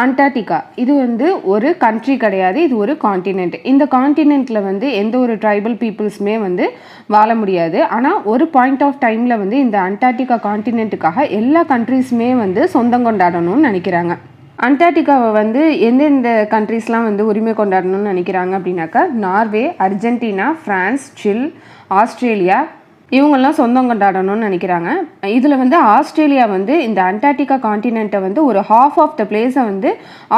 Antarctica இது வந்து ஒரு கண்ட்ரி கிடையாது, இது ஒரு காண்டினென்ட். இந்த காண்டினென்ட்டில் வந்து எந்த ஒரு ட்ரைபல் பீப்புள்ஸுமே வந்து வாழ முடியாது. ஆனால் ஒரு பாயிண்ட் ஆஃப் டைமில் வந்து இந்த அண்டார்டிகா காண்டினென்ட்டுக்காக எல்லா கண்ட்ரீஸுமே வந்து சொந்தம் கொண்டாடணும்னு நினைக்கிறாங்க. அண்டார்டிகாவை வந்து எந்தெந்த கண்ட்ரீஸ்லாம் வந்து உரிமை கொண்டாடணும்னு நினைக்கிறாங்க அப்படின்னாக்கா, நார்வே, அர்ஜென்டினா, ஃப்ரான்ஸ், சில், ஆஸ்திரேலியா இவங்கெல்லாம் சொந்தம் கொண்டாடணும்னு நினைக்கிறாங்க. இதில் வந்து ஆஸ்திரேலியா வந்து இந்த அண்டார்டிகா காண்டினென்ட்டை வந்து ஒரு ஹாஃப் ஆஃப் த பிளேஸை வந்து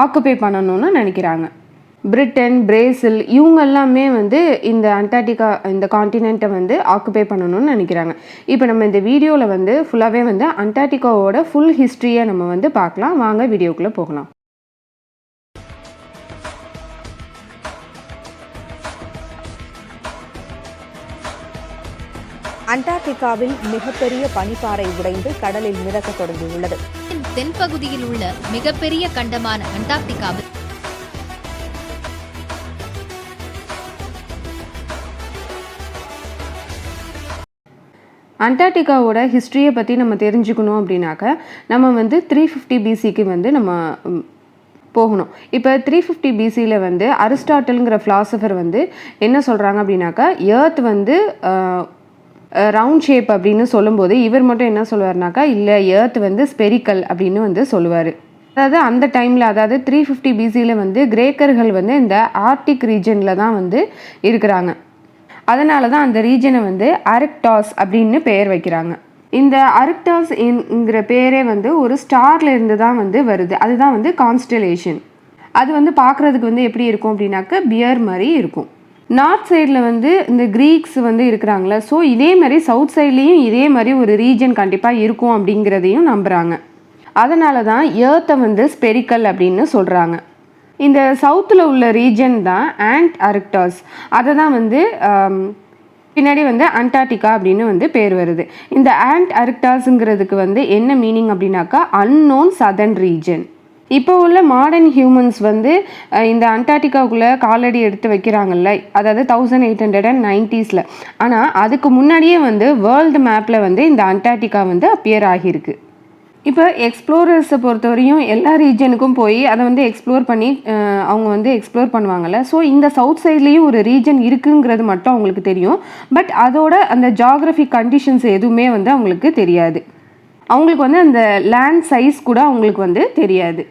ஆக்குபை பண்ணணும்னு நினைக்கிறாங்க. பிரிட்டன், பிரேசில் இவங்க எல்லாமே வந்து இந்த அண்டார்டிகா இந்த காண்டினென்ட்டை வந்து ஆக்குபை பண்ணணும்னு நினைக்கிறாங்க. இப்போ நம்ம இந்த வீடியோவில் வந்து ஃபுல்லாகவே வந்து அண்டார்டிகாவோட ஃபுல் ஹிஸ்ட்ரியை நம்ம வந்து பார்க்கலாம். வாங்க வீடியோக்குள்ளே போகலாம். அண்டார்டிகாவில் மிகப்பெரிய பனிப்பாறை உடைந்து கடலில் மிதக்க தொடங்கியுள்ளது. தென்பகுதியில் உள்ள மிகப்பெரிய கண்டமான அண்டார்டிகாவில் அண்டார்டிகாவோட ஹிஸ்ட்ரியை பற்றி நம்ம தெரிஞ்சுக்கணும் அப்படின்னாக்க நம்ம வந்து 350 பிசிக்கு வந்து நம்ம போகணும். இப்போ 350 பிசியில் வந்து அரிஸ்டாட்டில்ங்கிற ஃபிலாசபர் வந்து என்ன சொல்கிறாங்க அப்படின்னாக்கா, எர்த் வந்து ரவுண்ட் ஷேப் அப்படின்னு சொல்லும்போது இவர் மட்டும் என்ன சொல்லுவார்னாக்கா, இல்லை எர்த் வந்து ஸ்பெரிக்கல் அப்படின்னு வந்து சொல்லுவார். அதாவது அந்த டைமில், அதாவது 350 பிசியில் வந்து கிரேக்கர்கள் வந்து இந்த ஆர்டிக் ரீஜனில் தான் வந்து இருக்கிறாங்க. அதனால தான் அந்த ரீஜனை வந்து அரிக்டாஸ் அப்படின்னு பெயர் வைக்கிறாங்க. இந்த அரிக்டாஸ் என்கிற பேரே வந்து ஒரு ஸ்டார்ல இருந்து தான் வந்து வருது. அதுதான் வந்து கான்ஸ்டலேஷன். அது வந்து பார்க்குறதுக்கு வந்து எப்படி இருக்கும் அப்படின்னாக்க பியர் மாதிரி இருக்கும். நார்த் சைடில் வந்து இந்த கிரீக்ஸ் வந்து இருக்கிறாங்களே, ஸோ இதே மாதிரி சவுத் சைட்லேயும் இதே மாதிரி ஒரு ரீஜன் கண்டிப்பாக இருக்கும் அப்படிங்கிறதையும் நம்புகிறாங்க. அதனால தான் எர்த்தை வந்து ஸ்பெரிக்கல் அப்படின்னு சொல்கிறாங்க. இந்த சவுத்தில் உள்ள ரீஜன் தான் ஆர்க்டாஸ். அதை தான் வந்து பின்னாடி வந்து அண்டார்டிகா அப்படின்னு வந்து பேர் வருது. இந்த ஆர்க்டாஸுங்கிறதுக்கு வந்து என்ன மீனிங் அப்படின்னாக்கா, அன்னோன் சதர்ன் ரீஜன். இப்போ உள்ள மாடர்ன் ஹியூமன்ஸ் வந்து இந்த அண்டார்டிகாவுக்குள்ளே காலடி எடுத்து வைக்கிறாங்கல்ல, அதாவது 1890s. ஆனால் அதுக்கு முன்னாடியே வந்து வேர்ல்டு மேப்பில் வந்து இந்த அண்டார்டிகா வந்து அப்பியர் ஆகியிருக்கு. இப்போ எக்ஸ்ப்ளோரர்ஸை பொறுத்தவரையும் எல்லா ரீஜனுக்கும் போய் அதை வந்து எக்ஸ்ப்ளோர் பண்ணி அவங்க வந்து எக்ஸ்ப்ளோர் பண்ணுவாங்கள்ல. ஸோ இந்த சவுத் சைட்லேயும் ஒரு ரீஜன் இருக்குங்கிறது மட்டும் அவங்களுக்கு தெரியும். பட் அதோட அந்த ஜாகிரபிக் கண்டிஷன்ஸ் எதுவுமே வந்து அவங்களுக்கு தெரியாது. அவங்களுக்கு வந்து அந்த லேண்ட் சைஸ் கூட அவங்களுக்கு வந்து தெரியாது.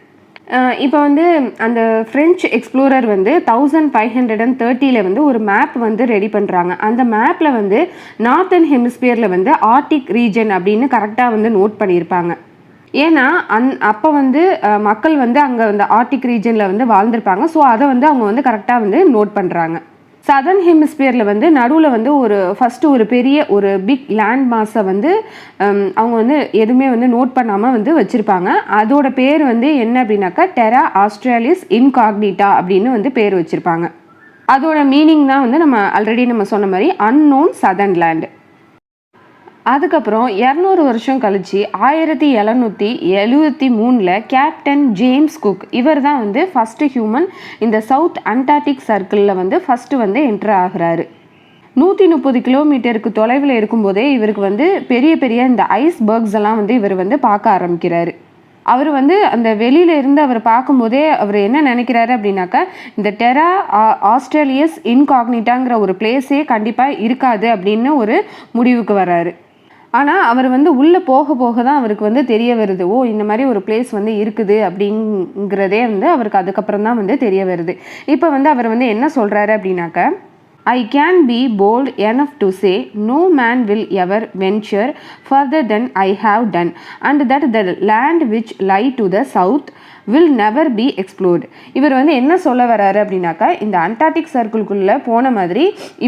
இப்போ வந்து அந்த ஃப்ரெஞ்சு எக்ஸ்ப்ளோரர் வந்து 1530 வந்து ஒரு மேப் வந்து ரெடி பண்ணுறாங்க. அந்த மேப்பில் வந்து நார்த்தன் ஹெமிஸ்பியரில் வந்து ஆர்டிக் ரீஜன் அப்படின்னு கரெக்டாக வந்து நோட் பண்ணியிருப்பாங்க. ஏன்னா அப்போ வந்து மக்கள் வந்து அங்கே அந்த ஆர்டிக் ரீஜனில் வந்து வாழ்ந்திருப்பாங்க. ஸோ அதை வந்து அவங்க வந்து கரெக்டாக வந்து நோட் பண்ணுறாங்க. சதர்ன் ஹெமிஸ்பியரில் வந்து நடுவில் வந்து ஃபஸ்ட்டு ஒரு பெரிய ஒரு பிக் லேண்ட் மாஸை வந்து அவங்க வந்து எதுவுமே வந்து நோட் பண்ணாமல் வந்து வச்சுருப்பாங்க. அதோட பேர் வந்து என்ன அப்படின்னாக்கா, டெரா ஆஸ்ட்ரேலிஸ் இன்காக்னிட்டா அப்படின்னு வந்து பேர் வச்சுருப்பாங்க. அதோட மீனிங் தான் வந்து நம்ம ஆல்ரெடி நம்ம சொன்ன மாதிரி அன்னோன் சதர்ன் லேண்ட். அதுக்கப்புறம் 200 வருஷம் கழிச்சு 1773 கேப்டன் ஜேம்ஸ் குக் இவர் தான் வந்து ஃபஸ்ட்டு ஹியூமன் இந்த சவுத் அண்டார்டிக் சர்க்கிளில் வந்து ஃபஸ்ட்டு வந்து என்ட்ரு ஆகிறாரு. 130 கிலோமீட்டருக்கு தொலைவில் இருக்கும்போதே இவருக்கு வந்து பெரிய பெரிய இந்த ஐஸ்பர்க்ஸ் எல்லாம் வந்து இவர் வந்து பார்க்க ஆரம்பிக்கிறாரு. அவர் வந்து அந்த வெளியில இருந்து அவர் பார்க்கும்போதே அவர் என்ன நினைக்கிறாரு அப்படின்னாக்கா, இந்த டெரா ஆஸ்ட்ரேலியஸ் இன்காக்னிட்டாங்கிற ஒரு பிளேஸே கண்டிப்பாக இருக்காது அப்படின்னு ஒரு முடிவுக்கு வர்றாரு. ஆனால் அவர் வந்து உள்ளே போக போக தான் அவருக்கு வந்து தெரிய வருது, ஓ இந்த மாதிரி ஒரு பிளேஸ் வந்து இருக்குது அப்படிங்கிறதே வந்து அவருக்கு அதுக்கப்புறம் தான் வந்து தெரிய வருது. இப்போ வந்து அவர் வந்து என்ன சொல்கிறாரு அப்படின்னாக்க, I can be bold enough to say no man will ever venture further than I have done, and that the land which lie to the south will never be explored. இவர் வந்து என்ன சொல்ல வர்றாரு அப்படின்னாக்கா, இந்த அண்டார்டிக் சர்க்கிள்குள்ளே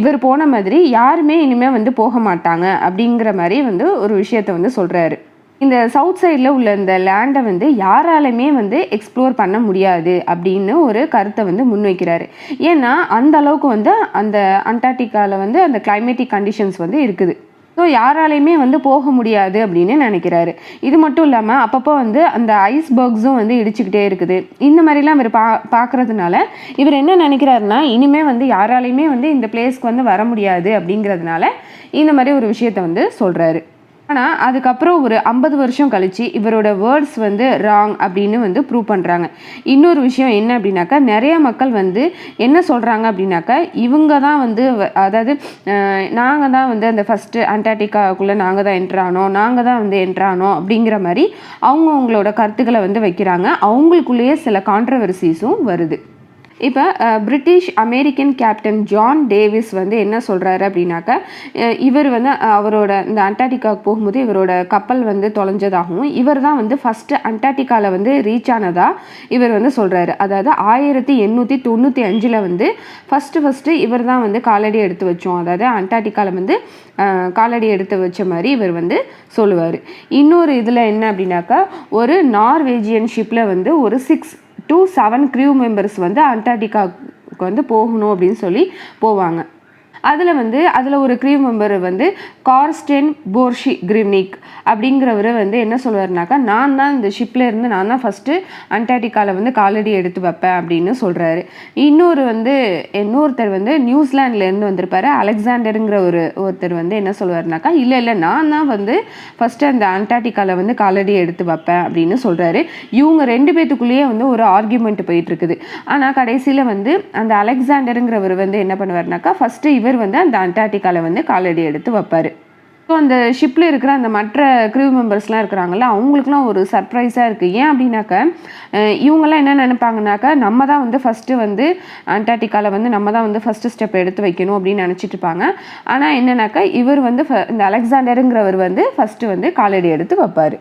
இவர் போன மாதிரி யாருமே இனிமேல் வந்து போக மாட்டாங்க அப்படிங்கிற மாதிரி வந்து ஒரு விஷயத்தை வந்து சொல்கிறாரு. இந்த சவுத் சைடில் உள்ள இந்த லேண்டை வந்து யாராலுமே வந்து எக்ஸ்ப்ளோர் பண்ண முடியாது அப்படின்னு ஒரு கருத்தை வந்து முன்வைக்கிறாரு. ஏன்னா அந்த அளவுக்கு வந்து அந்த அண்டார்டிகாவில் வந்து அந்த கிளைமேட்டிக் கண்டிஷன்ஸ் வந்து இருக்குது. ஸோ யாராலையுமே வந்து போக முடியாது அப்படின்னு நினைக்கிறாரு. இது மட்டும் இல்லாமல் அப்பப்போ வந்து அந்த ஐஸ்பர்க்ஸும் வந்து இடிச்சுக்கிட்டே இருக்குது. இந்த மாதிரிலாம் இவர் பார்க்குறதுனால இவர் என்ன நினைக்கிறாருன்னா, இனிமேல் வந்து யாராலையுமே வந்து இந்த பிளேஸ்க்கு வந்து வர முடியாது அப்படிங்கிறதுனால இந்த மாதிரி ஒரு விஷயத்தை வந்து சொல்கிறாரு. ஆனால் அதுக்கப்புறம் ஒரு 50 வருஷம் கழிச்சு இவரோட வேர்ட்ஸ் வந்து ராங் அப்படின்னு வந்து ப்ரூவ் பண்ணுறாங்க. இன்னொரு விஷயம் என்ன அப்படின்னாக்கா, நிறைய மக்கள் வந்து என்ன சொல்கிறாங்க அப்படின்னாக்கா, இவங்க தான் வந்து அதாவது நாங்கள் தான் வந்து அந்த ஃபஸ்ட்டு அண்டார்டிகாவுக்குள்ளே நாங்கள் தான் நாங்கள் தான் வந்து என்ட்ரானோம் அப்படிங்கிற மாதிரி அவங்களோட கருத்துக்களை வந்து வைக்கிறாங்க. அவங்களுக்குள்ளேயே சில கான்ட்ரவர்சிஸும் வருது. இப்போ British American captain John Davis வந்து என்ன சொல்கிறாரு அப்படின்னாக்கா, இவர் வந்து அவரோட இந்த அண்டார்டிகாவுக்கு போகும்போது இவரோட கப்பல் வந்து தொலைஞ்சதாகவும் இவர் தான் வந்து ஃபஸ்ட்டு அண்டார்டிகாவில் வந்து ரீச் ஆனதாக இவர் வந்து சொல்கிறாரு. அதாவது 1895 வந்து ஃபஸ்ட்டு இவர் தான் வந்து காலடி எடுத்து வச்சோம், அதாவது அண்டார்டிகாவில் வந்து காலடி எடுத்து வச்ச மாதிரி இவர் வந்து சொல்லுவார். இன்னொரு இதில் என்ன அப்படின்னாக்கா, ஒரு நார்வேஜியன் ஷிப்பில் வந்து ஒரு 6 to 7 க்ரூ மெம்பர்ஸ் வந்து அண்டார்டிகாவுக்கு வந்து போகணும் அப்படின்னு சொல்லி போவாங்க. அதில் ஒரு க்ரூ மெம்பர் வந்து கார்ஸ்டென் போர்ஷி கிரிவ்னிக் அப்படிங்கிறவர் வந்து என்ன சொல்லுவார்னாக்கா, நான் தான் இந்த ஷிப்பில் இருந்து நான் தான் ஃபஸ்ட்டு அண்டார்டிகாவில் வந்து காலடி எடுத்து வைப்பேன் அப்படின்னு சொல்கிறாரு. இன்னொருத்தர் வந்து நியூசிலாண்ட்லேருந்து வந்திருப்பார், அலெக்சாண்டருங்கிற ஒருத்தர் வந்து என்ன சொல்லுவார்னாக்கா, இல்லை நான் தான் வந்து ஃபஸ்ட்டு அந்த அண்டார்டிகாவில் வந்து காலடி எடுத்து வைப்பேன் அப்படின்னு சொல்கிறாரு. இவங்க 2 பேத்துக்குள்ளேயே வந்து ஒரு ஆர்கியூமெண்ட் போயிட்டுருக்குது. ஆனால் கடைசியில் வந்து அந்த அலெக்சாண்டருங்கிறவர் வந்து என்ன பண்ணுவார்னாக்கா, ஃபஸ்ட்டு இவர் வந்து அந்த அண்டார்டிகாவில் வந்து காலடி எடுத்து வைப்பார். ஸோ அந்த ஷிப்பில் இருக்கிற அந்த மற்ற க்ரூ மெம்பர்ஸ்லாம் இருக்கிறாங்கல்ல, அவங்களுக்குலாம் ஒரு சர்ப்ரைஸாக இருக்குது. ஏன் அப்படின்னாக்கா, இவங்கெல்லாம் என்ன நினைப்பாங்கனாக்கா, நம்ம தான் வந்து ஃபஸ்ட்டு வந்து அண்டார்டிகாவில் வந்து நம்ம தான் வந்து ஃபஸ்ட்டு ஸ்டெப் எடுத்து வைக்கணும் அப்படின்னு நினச்சிட்டு இருப்பாங்க. ஆனால் என்னன்னாக்கா, இவர் வந்து இந்த அலெக்சாண்டருங்கிறவர் வந்து ஃபஸ்ட்டு வந்து காலடி எடுத்து வைப்பார்.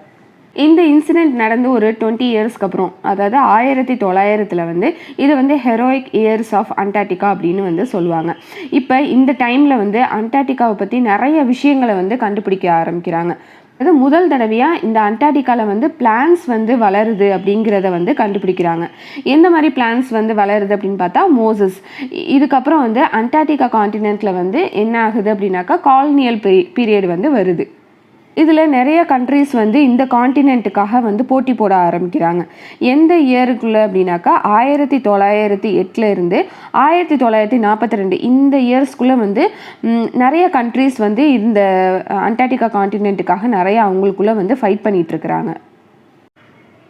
இந்த இன்சிடெண்ட் நடந்து ஒரு 20 இயர்ஸ்க்கு அப்புறம், அதாவது 1900 வந்து இது வந்து ஹெரோயிக் இயர்ஸ் ஆஃப் அண்டார்டிகா அப்படின்னு வந்து சொல்லுவாங்க. இப்போ இந்த டைமில் வந்து அண்டார்டிகாவை பற்றி நிறைய விஷயங்களை வந்து கண்டுபிடிக்க ஆரம்பிக்கிறாங்க. அது முதல் தடவையாக இந்த அண்டார்டிகாவில் வந்து பிளான்ஸ் வந்து வளருது அப்படிங்கிறத வந்து கண்டுபிடிக்கிறாங்க. எந்த மாதிரி பிளான்ஸ் வந்து வளருது அப்படின்னு பார்த்தா மோசஸ். இதுக்கப்புறம் வந்து அண்டார்டிகா காண்டினென்ட்டில் வந்து என்ன ஆகுது அப்படின்னாக்கா, காலனியல் பீரியட் வந்து வருது. இதில் நிறைய கண்ட்ரீஸ் வந்து இந்த காண்டினென்ட்டுக்காக வந்து போட்டி போட ஆரம்பிக்கிறாங்க. எந்த இயருக்குள்ளே அப்படின்னாக்கா, 1908 இருந்து 1942 இந்த இயர்ஸ்குள்ளே வந்து நிறைய கண்ட்ரீஸ் வந்து இந்த அண்டார்டிகா காண்டினென்ட்டுக்காக நிறைய அவங்களுக்குள்ளே வந்து ஃபைட் பண்ணிகிட்ருக்குறாங்க.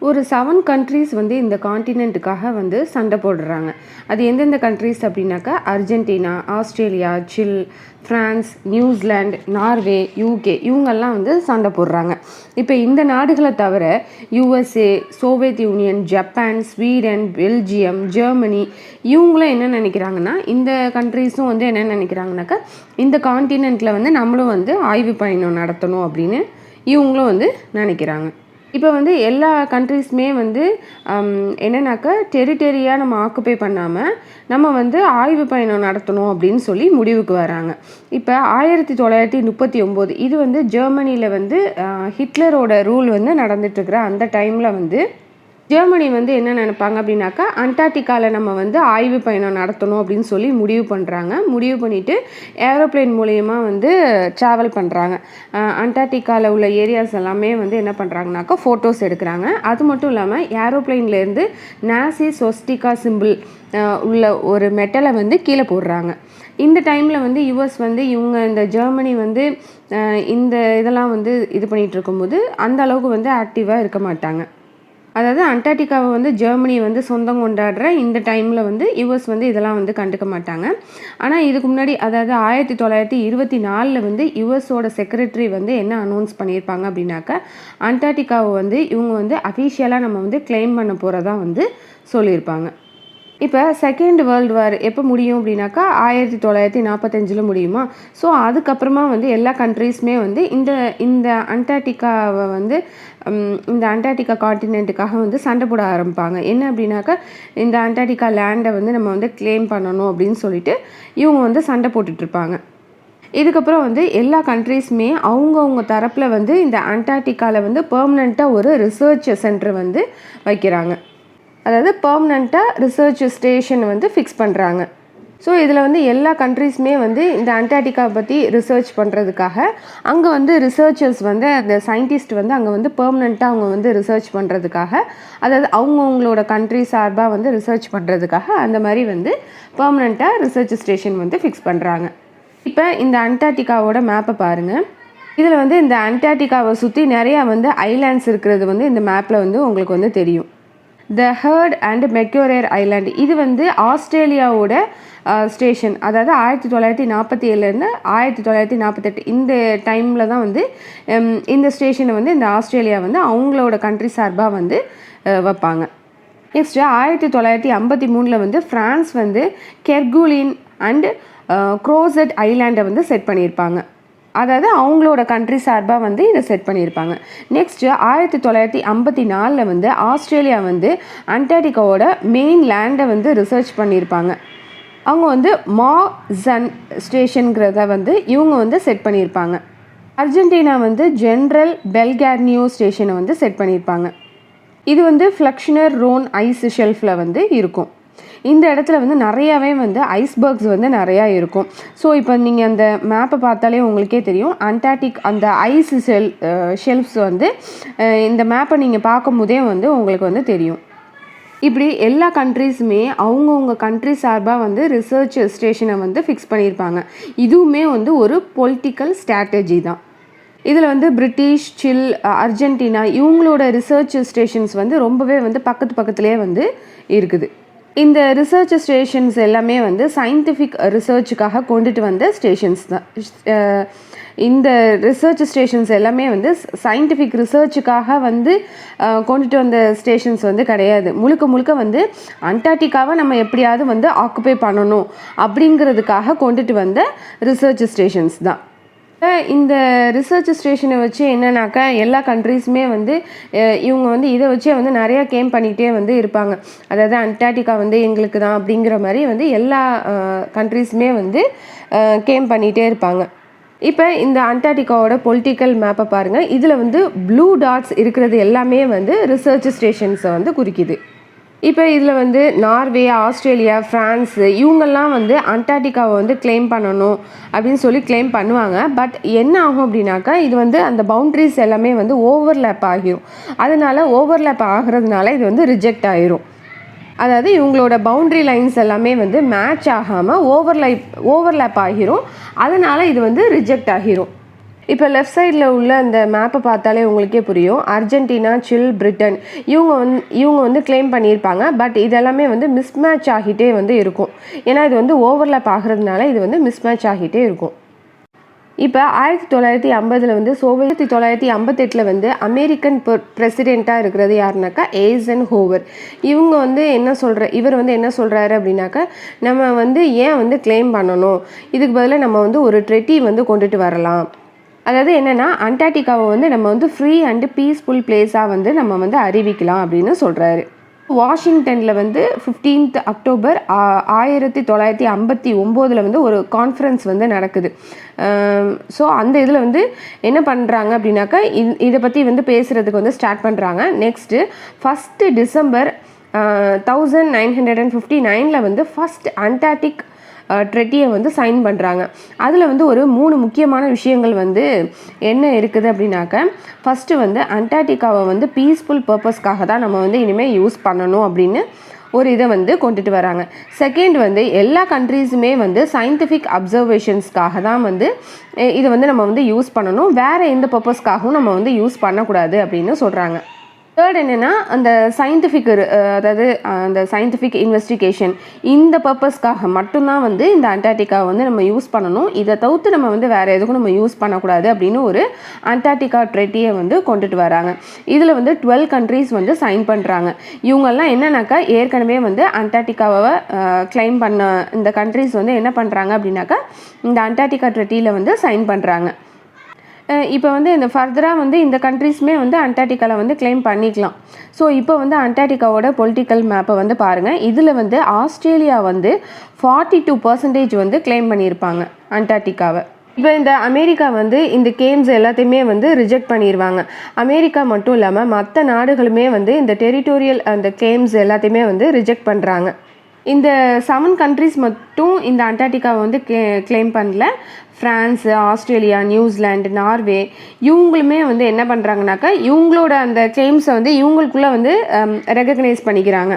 ஒரு 7 கண்ட்ரீஸ் வந்து இந்த காண்டினென்ட்டுக்காக வந்து சண்டை போடுறாங்க. அது எந்தெந்த கண்ட்ரீஸ் அப்படின்னாக்கா, அர்ஜென்டினா, ஆஸ்திரேலியா, சில், ஃப்ரான்ஸ், நியூசிலாந்து, நார்வே, யூகே இவங்கெல்லாம் வந்து சண்டை போடுறாங்க. இப்போ இந்த நாடுகளை தவிர USA, Soviet union, Japan, Sweden, Belgium, Germany இவங்களும் என்ன நினைக்கிறாங்கன்னா, இந்த கண்ட்ரீஸும் வந்து என்ன நினைக்கிறாங்கனாக்கா, இந்த காண்டினென்ட்டில் வந்து நம்மளும் வந்து ஆய்வு பயணம் நடத்தணும் அப்படின்னு இவங்களும் வந்து நினைக்கிறாங்க. இப்போ வந்து எல்லா கண்ட்ரீஸுமே வந்து என்னன்னாக்கா, டெரிட்டரியாக நம்ம ஆக்குப்பை பண்ணாமல் நம்ம வந்து ஆய்வு பயணம் நடத்தணும் அப்படின்னு சொல்லி முடிவுக்கு வராங்க. இப்போ 1939 இது வந்து ஜெர்மனியில் வந்து ஹிட்லரோட ரூல் வந்து நடந்துட்டுருக்குற அந்த டைமில் வந்து ஜெர்மனி வந்து என்ன நினைப்பாங்க அப்படின்னாக்கா, அண்டார்டிகாவில் நம்ம வந்து ஆய்வு பயணம் நடத்தணும் அப்படின்னு சொல்லி முடிவு பண்ணுறாங்க. முடிவு பண்ணிவிட்டு ஏரோப்ளேன் மூலயமா வந்து ட்ராவல் பண்ணுறாங்க. அண்டார்டிகாவில் உள்ள ஏரியாஸ் எல்லாமே வந்து என்ன பண்ணுறாங்கனாக்கா, ஃபோட்டோஸ் எடுக்கிறாங்க. அது மட்டும் இல்லாமல் ஏரோப்ளேன்லேருந்து நாசி ஸ்வஸ்டிகா சிம்பிள் உள்ள ஒரு மெட்டலை வந்து கீழே போடுறாங்க. இந்த டைமில் வந்து யுஎஸ் வந்து இவங்க இந்த ஜெர்மனி வந்து இந்த இதெல்லாம் வந்து இது பண்ணிகிட்டு இருக்கும்போது அந்த அளவுக்கு வந்து ஆக்டிவாக இருக்க மாட்டாங்க. அதாவது அண்டார்டிகாவை வந்து ஜெர்மனி வந்து சொந்தம் கொண்டாடுற இந்த டைமில் வந்து யுஎஸ் வந்து இதெல்லாம் வந்து கண்டுக்க மாட்டாங்க. ஆனால் இதுக்கு முன்னாடி, அதாவது 1924 வந்து யுஎஸோட செக்ரட்டரி வந்து என்ன அனௌன்ஸ் பண்ணியிருப்பாங்க அப்படின்னாக்கா, அண்டார்டிகாவை வந்து இவங்க வந்து அஃபிஷியலாக நம்ம வந்து கிளைம் பண்ண போகிறதா வந்து சொல்லியிருப்பாங்க. இப்போ செகண்ட் வேர்ல்டு வார் எப்போ முடியும் அப்படின்னாக்கா, 1945 முடியுமா. ஸோ அதுக்கப்புறமா வந்து எல்லா கண்ட்ரீஸுமே வந்து இந்த அண்டார்டிகாவை வந்து இந்த அண்டார்டிகா காண்டினென்ட்டுக்காக வந்து சண்டை போட ஆரம்பிப்பாங்க. என்ன அப்படின்னாக்கா, இந்த அண்டார்டிகா லேண்டை வந்து நம்ம வந்து கிளைம் பண்ணணும் அப்படின்னு சொல்லிட்டு இவங்க வந்து சண்டை போட்டுட்ருப்பாங்க. இதுக்கப்புறம் வந்து எல்லா கண்ட்ரீஸுமே அவங்கவுங்க தரப்பில் வந்து இந்த அண்டார்டிகாவில் வந்து பெர்மனெண்ட்டாக ஒரு ரிசர்ச் சென்டர் வந்து வைக்கிறாங்க. அதாவது பெர்மனெண்ட்டாக ரிசர்ச் ஸ்டேஷன் வந்து ஃபிக்ஸ் பண்ணுறாங்க. ஸோ இதில் வந்து எல்லா கண்ட்ரீஸுமே வந்து இந்த அண்டார்டிகா பற்றி ரிசர்ச் பண்ணுறதுக்காக அங்கே வந்து ரிசர்ச்சர்ஸ் வந்து அந்த சயின்டிஸ்ட் வந்து அங்கே வந்து பெர்மனெண்ட்டாக அவங்க வந்து ரிசர்ச் பண்ணுறதுக்காக, அதாவது அவங்கவுங்களோட கண்ட்ரி சார்பாக வந்து ரிசர்ச் பண்ணுறதுக்காக அந்த மாதிரி வந்து பெர்மனெண்ட்டாக ரிசர்ச் ஸ்டேஷன் வந்து ஃபிக்ஸ் பண்ணுறாங்க. இப்போ இந்த அண்டார்டிகாவோட மேப்பை பாருங்கள். இதில் வந்து இந்த அண்டார்டிகாவை சுற்றி நிறையா வந்து ஐலாண்ட்ஸ் இருக்கிறது வந்து இந்த மேப்பில் வந்து உங்களுக்கு வந்து தெரியும். த ஹர்ட் அண்ட் மெக்யூரேர் ஐலாண்ட் இது வந்து ஆஸ்திரேலியாவோட ஸ்டேஷன். அதாவது 1947 1948 இந்த டைமில் தான் வந்து இந்த ஸ்டேஷனை வந்து இந்த ஆஸ்திரேலியா வந்து அவங்களோட கண்ட்ரி சார்பாக வந்து வைப்பாங்க. நெக்ஸ்ட்டு 1953 வந்து ஃப்ரான்ஸ் வந்து கெர்குலின் அண்ட் க்ரோசட் ஐலாண்டை வந்து செட் பண்ணியிருப்பாங்க. அதாவது அவங்களோட கண்ட்ரி சார்பாக வந்து இதை செட் பண்ணியிருப்பாங்க. நெக்ஸ்ட்டு 1954 வந்து ஆஸ்திரேலியா வந்து அண்டார்டிகாவோட மெயின் லேண்டை வந்து ரிசர்ச் பண்ணியிருப்பாங்க. அவங்க வந்து மார்சன் ஸ்டேஷனுங்கிறத வந்து இவங்க வந்து செட் பண்ணியிருப்பாங்க. அர்ஜென்டினா வந்து ஜென்ரல் பெல்கார்னியோ ஸ்டேஷனை வந்து செட் பண்ணியிருப்பாங்க. இது வந்து ஃப்ளக்ஷனர் ரோன் ஐஸ் ஷெல்ஃபில் வந்து இருக்கும். இந்த இடத்துல வந்து நிறையாவே வந்து ஐஸ்பர்க்ஸ் வந்து நிறையா இருக்கும். ஸோ இப்போ நீங்கள் அந்த மேப்பை பார்த்தாலே உங்களுக்கே தெரியும் அண்டார்டிக் அந்த ஐஸ் ஷெல்ஃப்ஸ் வந்து இந்த மேப்பை நீங்கள் பார்க்கும் போதே வந்து உங்களுக்கு வந்து தெரியும். இப்படி எல்லா கண்ட்ரீஸுமே அவங்கவுங்க கண்ட்ரி சார்பாக வந்து ரிசர்ச் ஸ்டேஷனை வந்து ஃபிக்ஸ் பண்ணியிருப்பாங்க. இதுவுமே வந்து ஒரு பொலிட்டிக்கல் ஸ்ட்ராட்டஜி தான். இதில் வந்து பிரிட்டிஷ், சில், அர்ஜென்டினா இவங்களோட ரிசர்ச் ஸ்டேஷன்ஸ் வந்து ரொம்பவே வந்து பக்கத்துலேயே வந்து இருக்குது. இந்த ரிசர்ச் ஸ்டேஷன்ஸ் எல்லாமே வந்து சயின்டிஃபிக் ரிசர்ச்சுக்காக கொண்டுட்டு வந்த ஸ்டேஷன்ஸ் தான். இந்த ரிசர்ச் ஸ்டேஷன்ஸ் எல்லாமே வந்து சயின்டிஃபிக் ரிசர்ச்சுக்காக வந்து கொண்டுட்டு வந்த ஸ்டேஷன்ஸ் வந்து கிடையாது. முழுக்க வந்து அண்டார்டிகாவை நம்ம எப்படியாவது வந்து ஆக்குபை பண்ணணும் அப்படிங்கிறதுக்காக கொண்டுட்டு வந்த ரிசர்ச் ஸ்டேஷன்ஸ் தான். இந்த ரிசர்ச் ஸ்டேஷனை வச்சு என்னன்னாக்கா எல்லா கண்ட்ரீஸுமே வந்து இவங்க வந்து இதை வச்சே வந்து நிறையா கேம் பண்ணிக்கிட்டே வந்து இருப்பாங்க. அதாவது அண்டார்டிகா வந்து எங்களுக்கு தான் அப்படிங்கிற மாதிரி வந்து எல்லா கண்ட்ரீஸுமே வந்து கேம் பண்ணிகிட்டே இருப்பாங்க. இப்போ இந்த அண்டார்டிகாவோட பொலிட்டிக்கல் மேப்பை பாருங்கள். இதில் வந்து ப்ளூ டாட்ஸ் இருக்கிறது எல்லாமே வந்து ரிசர்ச் ஸ்டேஷன்ஸை வந்து குறிக்குது. இப்போ இதில் வந்து நார்வே, ஆஸ்திரேலியா, ஃப்ரான்ஸ் இவங்கெல்லாம் வந்து அண்டார்டிகாவை வந்து கிளைம் பண்ணணும் அப்படின்னு சொல்லி கிளைம் பண்ணுவாங்க. பட் என்ன ஆகும் அப்படின்னாக்கா இது வந்து அந்த பவுண்ட்ரிஸ் எல்லாமே வந்து ஓவர்லேப் ஆகிரும். அதனால் ஓவர்லேப் ஆகிறதுனால இது வந்து ரிஜெக்ட் ஆகிரும். அதாவது இவங்களோட பவுண்ட்ரி லைன்ஸ் எல்லாமே வந்து மேட்ச் ஆகாமல் ஓவர்லேப் ஆகிரும். அதனால் இது வந்து ரிஜெக்ட் ஆகிரும். இப்போ லெஃப்ட் சைடில் உள்ள அந்த மேப்பை பார்த்தாலே உங்களுக்கே புரியும். அர்ஜென்டினா, சில், பிரிட்டன் இவங்க வந்து கிளைம் பண்ணியிருப்பாங்க. பட் இதெல்லாமே வந்து மிஸ்மேட்ச் ஆகிட்டே வந்து இருக்கும். ஏன்னா இது வந்து ஓவர்லேப் ஆகிறதுனால இது வந்து மிஸ்மேட்ச் ஆகிட்டே இருக்கும். இப்போ 1950 வந்து 1958 வந்து அமெரிக்கன் பிரசிடெண்ட்டாக இருக்கிறது யாருனாக்கா எய்சன்ஹோவர். இவர் வந்து என்ன சொல்கிறாரு அப்படின்னாக்கா நம்ம வந்து ஏன் வந்து கிளைம் பண்ணணும், இதுக்கு பதிலாக நம்ம வந்து ஒரு ட்ரெட்டி வந்து கொண்டுட்டு வரலாம். அதாவது என்னென்னா அண்டார்டிகாவை வந்து நம்ம வந்து ஃப்ரீ அண்டு பீஸ்ஃபுல் பிளேஸாக வந்து நம்ம வந்து அறிவிக்கலாம் அப்படின்னு சொல்கிறாரு. வாஷிங்டனில் வந்து 15 அக்டோபர் 1959 வந்து ஒரு கான்ஃபரன்ஸ் வந்து நடக்குது. ஸோ அந்த இதில் வந்து என்ன பண்ணுறாங்க அப்படின்னாக்கா இதை பற்றி வந்து பேசுகிறதுக்கு வந்து ஸ்டார்ட் பண்ணுறாங்க. நெக்ஸ்ட்டு 1 டிசம்பர் 1959 வந்து ஃபஸ்ட் அண்டார்டிக் ட்ரெட்டியை வந்து சைன் பண்ணுறாங்க. அதில் வந்து ஒரு 3 முக்கியமான விஷயங்கள் வந்து என்ன இருக்குது அப்படின்னாக்க ஃபஸ்ட்டு வந்து அண்டார்டிகாவை வந்து பீஸ்ஃபுல் பர்பஸ்க்காக தான் நம்ம வந்து இனிமேல் யூஸ் பண்ணணும் அப்படின்னு ஒரு இதை வந்து கொண்டுட்டு வராங்க. செகண்ட் வந்து எல்லா கண்ட்ரீஸுமே வந்து சயின்டிஃபிக் அப்சர்வேஷன்ஸ்க்காக தான் வந்து இதை வந்து நம்ம வந்து யூஸ் பண்ணணும், வேறு எந்த பர்பஸ்க்காகவும் நம்ம வந்து யூஸ் பண்ணக்கூடாது அப்படின்னு சொல்கிறாங்க. தேர்ட் என்னென்னா அந்த சயின்டிஃபிக் இன்வெஸ்டிகேஷன் இந்த பர்பஸ்க்காக மட்டும்தான் வந்து இந்த அண்டார்டிகாவை வந்து நம்ம யூஸ் பண்ணணும், இதை தவிர்த்து நம்ம வந்து வேறு எதுக்கும் நம்ம யூஸ் பண்ணக்கூடாது அப்படின்னு ஒரு அண்டார்டிகா ட்ரெட்டியை வந்து கொண்டுட்டு வராங்க. இதில் வந்து 12 கண்ட்ரீஸ் வந்து சைன் பண்ணுறாங்க. இவங்கெல்லாம் என்னன்னாக்கா ஏற்கனவே வந்து அண்டார்டிகாவை கிளைம் பண்ண இந்த கண்ட்ரீஸ் வந்து என்ன பண்ணுறாங்க அப்படின்னாக்கா இந்த அண்டார்டிகா ட்ரெட்டியில் வந்து சைன் பண்ணுறாங்க. இப்போ வந்து இந்த ஃபர்தராக வந்து இந்த கண்ட்ரீஸுமே வந்து அண்டார்டிகாவில் வந்து கிளைம் பண்ணிக்கலாம். ஸோ இப்போ வந்து அண்டார்டிகாவோட பொலிட்டிக்கல் மேப்பை வந்து பாருங்கள். இதில் வந்து ஆஸ்திரேலியா வந்து 42% வந்து கிளைம் பண்ணியிருப்பாங்க அண்டார்டிகாவை. இப்போ இந்த அமெரிக்கா வந்து இந்த கேம்ஸ் எல்லாத்தையுமே வந்து ரிஜெக்ட் பண்ணிடுவாங்க. அமெரிக்கா மட்டும் இல்லாமல் மற்ற நாடுகளுமே வந்து இந்த டெரிட்டோரியல் அந்த கேம்ஸ் எல்லாத்தையுமே வந்து ரிஜெக்ட் பண்ணுறாங்க. இந்த 7 கண்ட்ரிஸ் மட்டும் இந்த அண்டார்டிகாவை வந்து கிளைம் பண்ணல. ஃப்ரான்ஸு, ஆஸ்திரேலியா, நியூசிலாண்டு, நார்வே இவங்களுமே வந்து என்ன பண்ணுறாங்கனாக்கா இவங்களோட அந்த கிளைம்ஸை வந்து இவங்களுக்குள்ளே வந்து ரெகக்னைஸ் பண்ணிக்கிறாங்க.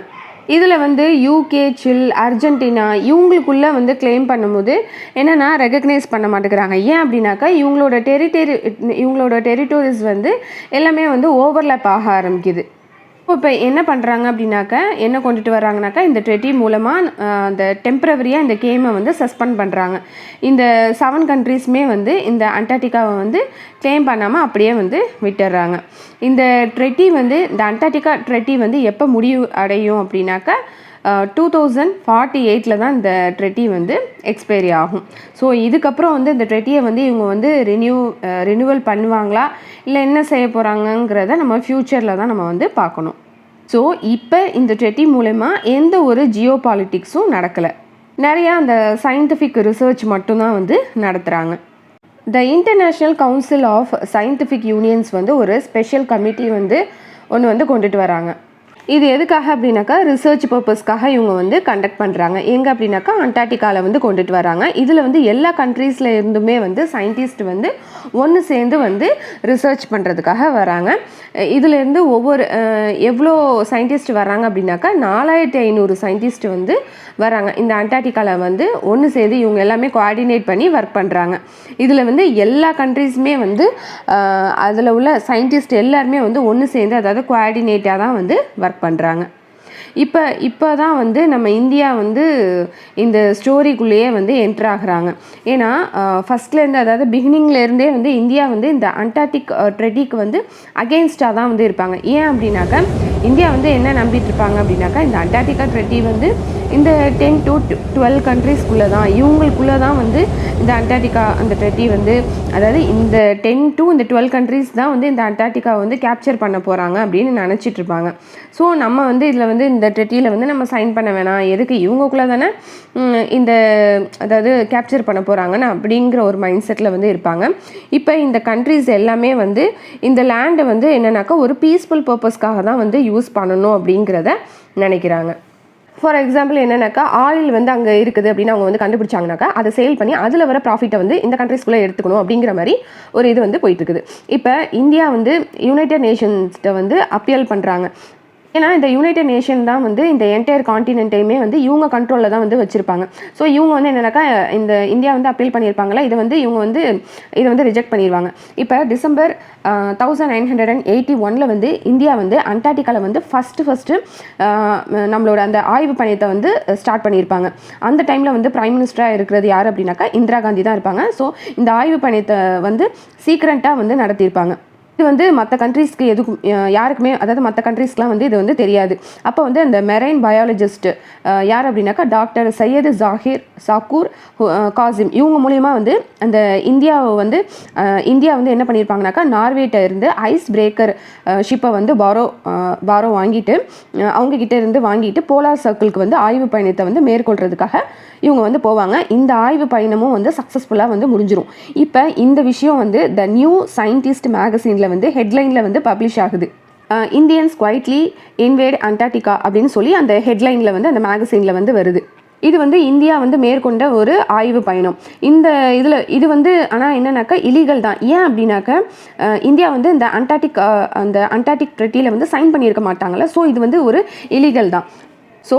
இதில் வந்து யூகே, சில், அர்ஜென்டினா இவங்களுக்குள்ளே வந்து கிளைம் பண்ணும்போது என்னென்னா ரெகக்னைஸ் பண்ண மாட்டேங்கிறாங்க. ஏன் அப்படின்னாக்கா இவங்களோட டெரிட்டோரிஸ் வந்து எல்லாமே வந்து ஓவர்லேப் ஆக ஆரம்பிக்குது. இப்போ என்ன பண்ணுறாங்க அப்படின்னாக்கா என்ன கொண்டுட்டு வராங்கனாக்கா இந்த ட்ரெட்டி மூலமாக அந்த டெம்பரவரியாக இந்த கேமை வந்து சஸ்பெண்ட் பண்ணுறாங்க. இந்த 7 கண்ட்ரீஸுமே வந்து இந்த அண்டார்டிகாவை வந்து கிளைம் பண்ணாமல் அப்படியே வந்து விட்டுடுறாங்க. இந்த ட்ரெட்டி வந்து இந்த அண்டார்டிகா ட்ரெட்டி வந்து எப்போ முடிவு அடையும் அப்படின்னாக்கா 2048 தான் இந்த ட்ரெட்டி வந்து எக்ஸ்பைரி ஆகும். ஸோ இதுக்கப்புறம் வந்து இந்த ட்ரெட்டியை வந்து இவங்க வந்து ரினியூவல் பண்ணுவாங்களா இல்லை என்ன செய்ய போகிறாங்கங்கிறத நம்ம ஃப்யூச்சரில் தான் நம்ம வந்து பார்க்கணும். ஸோ இப்போ இந்த ட்ரெட்டி மூலமா எந்த ஒரு ஜியோ பாலிட்டிக்ஸும் நடக்கலை. நிறையா அந்த சயின்டிஃபிக் ரிசர்ச் மட்டும்தான் வந்து நடத்துகிறாங்க. The international council of scientific unions வந்து ஒரு ஸ்பெஷல் கமிட்டி வந்து ஒன்று வந்து கொண்டுட்டு வராங்க. இது எதுக்காக அப்படின்னாக்கா ரிசர்ச் பர்பஸ்க்காக இவங்க வந்து கண்டக்ட் பண்ணுறாங்க. எங்கே அப்படின்னாக்கா அண்டார்டிகாவில் வந்து கொண்டுட்டு வராங்க. இதில் வந்து எல்லா கண்ட்ரீஸில் இருந்துமே வந்து சயின்டிஸ்ட் வந்து ஒன்று சேர்ந்து வந்து ரிசர்ச் பண்ணுறதுக்காக வராங்க. இதிலேருந்து எவ்வளோ சயின்டிஸ்ட் வராங்க அப்படின்னாக்கா 4500 சயின்டிஸ்ட் வந்து வராங்க. இந்த அண்டார்டிகாவில் வந்து ஒன்று சேர்ந்து இவங்க எல்லாமே கோஆர்டினேட் பண்ணி ஒர்க் பண்ணுறாங்க. இதில் வந்து எல்லா கண்ட்ரீஸுமே வந்து அதில் உள்ள சயின்டிஸ்ட் எல்லாருமே வந்து ஒன்று சேர்ந்து அதாவது கோஆர்டினேட்டாக தான் வந்து ஒர்க் பண்ணுறாங்க. இப்போ தான் வந்து நம்ம இந்தியா வந்து இந்த ஸ்டோரிக்குள்ளேயே வந்து என்ட்ரு ஆகுறாங்க. ஏன்னா ஃபஸ்ட்லேருந்து அதாவது பிகினிங்லேருந்தே வந்து இந்தியா வந்து இந்த அண்டார்டிக் ட்ரெட்டிக்கு வந்து அகெயின்ஸ்டாக தான் வந்து இருப்பாங்க. ஏன் அப்படின்னாக்கா இந்தியா வந்து என்ன நம்பிட்டு இருப்பாங்க அப்படின்னாக்கா இந்த அண்டார்டிகா ட்ரெட்டி வந்து இந்த 10 to 12 கண்ட்ரீஸ்குள்ளே தான் இவங்களுக்குள்ளே தான் வந்து இந்த அண்டார்டிகா அந்த ட்ரெட்டி வந்து அதாவது இந்த 10 to 12 கண்ட்ரீஸ் தான் வந்து இந்த அண்டார்டிகாவை வந்து கேப்சர் பண்ண போகிறாங்க அப்படின்னு நினச்சிட்டு இருப்பாங்க. ஸோ நம்ம வந்து இதில் வந்து இந்த ட்ரெட்டியில் வந்து நம்ம சைன் பண்ண வேணாம், எதுக்கு இவங்களுக்குள்ளே தானே இந்த அதாவது கேப்சர் பண்ண போகிறாங்கன்னு அப்படிங்கிற ஒரு மைண்ட் செட்டில் வந்து இருப்பாங்க. இப்போ இந்த கண்ட்ரீஸ் எல்லாமே வந்து இந்த லேண்டை வந்து என்னன்னாக்கா ஒரு பீஸ்ஃபுல் பர்பஸ்க்காக தான் வந்து யூஸ் பண்ணணும் அப்படிங்கிறத நினைக்கிறாங்க. ஃபார் எக்ஸாம்பிள் என்னன்னாக்கா ஆயில் வந்து அங்கே இருக்குது அப்படின்னு அவங்க வந்து கண்டுபிடிச்சாங்கனாக்கா அதை சேல் பண்ணி அதில் வர ப்ராஃபிட்டை வந்து இந்த கண்ட்ரீஸ்குள்ளே எடுத்துக்கணும் அப்படிங்கிற மாதிரி ஒரு இது வந்து போயிட்டுருக்குது. இப்போ இந்தியா வந்து யுனைடெட் நேஷன்ஸ்கிட்ட வந்து அப்பீல் பண்ணுறாங்க. ஏன்னா இந்த யுனைடெட் நேஷன் தான் வந்து இந்த என்டையர் காண்டினென்ட்டையுமே வந்து இவங்க கண்ட்ரோலில் தான் வந்து வச்சுருப்பாங்க. ஸோ இவங்க வந்து என்னென்னாக்கா இந்த இந்தியா வந்து அப்பீல் பண்ணியிருப்பாங்களா இதை வந்து ரிஜெக்ட் பண்ணிடுவாங்க. இப்போ டிசம்பர் 1981 வந்து இந்தியா வந்து அண்டார்டிகாவில் வந்து ஃபஸ்ட்டு நம்மளோட அந்த ஆய்வு பயணத்தை வந்து ஸ்டார்ட் பண்ணியிருப்பாங்க. அந்த டைமில் வந்து பிரைம் மினிஸ்டராக இருக்கிறது யார் அப்படின்னாக்கா இந்திரா காந்தி தான் இருப்பாங்க. ஸோ இந்த ஆய்வு பயணத்தை வந்து சீக்ரெட்டாக வந்து நடத்தியிருப்பாங்க. இது வந்து மற்ற கண்ட்ரீஸ்க்கு யாருக்குமே அதாவது மற்ற கண்ட்ரீஸ்க்குலாம் வந்து இது வந்து தெரியாது. அப்போ வந்து அந்த மெரைன் பயாலஜிஸ்ட் யார் அப்படின்னாக்கா டாக்டர் சையது சாக்கூர் காசிம் இவங்க மூலிமா வந்து அந்த இந்தியா வந்து என்ன பண்ணியிருப்பாங்கனாக்கா நார்வேட்ட இருந்து ஐஸ் பிரேக்கர் ஷிப்பை வந்து பாரோ வாங்கிட்டு அவங்கக்கிட்ட இருந்து வாங்கிட்டு போலார் சர்க்கிளுக்கு வந்து ஆய்வு பயணத்தை வந்து மேற்கொள்கிறதுக்காக இவங்க வந்து போவாங்க. இந்த ஆய்வு பயணமும் வந்து சக்ஸஸ்ஃபுல்லாக வந்து முடிஞ்சிடும். இப்போ இந்த விஷயம் வந்து த நியூ சயின்டிஸ்ட் மேகசினில் வந்து ஹெட்லைனில் வந்து பப்ளிஷ் ஆகுது. இந்தியன்ஸ் குவைட்லி இன்வேட் அண்டார்டிகா அப்படின்னு சொல்லி அந்த ஹெட்லைனில் வந்து அந்த மேகசினில் வந்து வருது. இது வந்து இந்தியா வந்து மேற்கொண்ட ஒரு ஆய்வு பயணம். இது வந்து ஆனால் என்னன்னாக்கா இலீகல் தான். ஏன் அப்படின்னாக்கா இந்தியா வந்து இந்த அண்டார்டிக் ட்ரெட்டியில் வந்து சைன் பண்ணியிருக்க மாட்டாங்கல்ல. ஸோ இது வந்து ஒரு இலீகல் தான். ஸோ